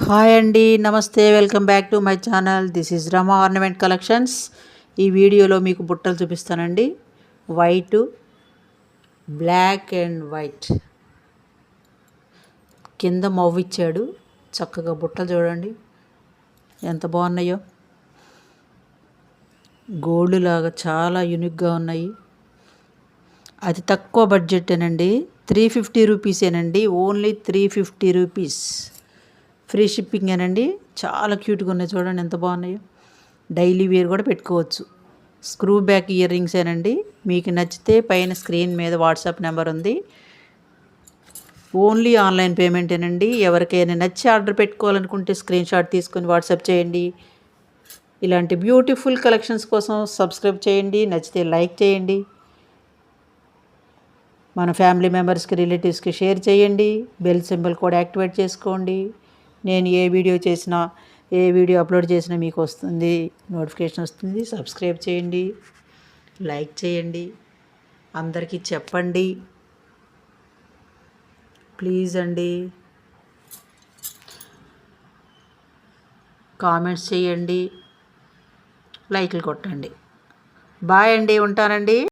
Hi అండి, నమస్తే. Welcome back to my channel. This is Rama ornament collections. ఈ వీడియోలో మీకు బుట్టలు చూపిస్తానండి. వైట్, బ్లాక్ అండ్ వైట్ కింద మవ్వు ఇచ్చాడు. చక్కగా బుట్టలు చూడండి ఎంత బాగున్నాయో. గోల్డ్ లాగా చాలా యూనిక్గా ఉన్నాయి. అది తక్కువ బడ్జెటేనండి, 350 రూపీసేనండి. Only 350 rupees. ఫ్రీ షిప్పింగేనండి. చాలా క్యూట్గా ఉన్నాయి చూడండి ఎంత బాగున్నాయో. డైలీ వేర్ కూడా పెట్టుకోవచ్చు. స్క్రూ బ్యాక్ ఇయర్ రింగ్సేనండి. మీకు నచ్చితే పైన స్క్రీన్ మీద వాట్సాప్ నెంబర్ ఉంది. ఓన్లీ ఆన్లైన్ పేమెంటేనండి. ఎవరికైనా నచ్చి ఆర్డర్ పెట్టుకోవాలనుకుంటే స్క్రీన్ షాట్ తీసుకొని వాట్సాప్ చేయండి. ఇలాంటి బ్యూటిఫుల్ కలెక్షన్స్ కోసం సబ్స్క్రైబ్ చేయండి. నచ్చితే లైక్ చేయండి. మన ఫ్యామిలీ మెంబర్స్కి, రిలేటివ్స్కి షేర్ చేయండి. బెల్ సింబల్ కూడా యాక్టివేట్ చేసుకోండి. నేను ఏ వీడియో అప్లోడ్ చేసినా మీకు వస్తుంది, నోటిఫికేషన్ వస్తుంది. సబ్స్క్రైబ్ చేయండి, లైక్ చేయండి, అందరికీ చెప్పండి ప్లీజ్ అండి. కామెంట్స్ చేయండి, లైక్లు కొట్టండి. బాయ్ అండి, ఉంటానండి.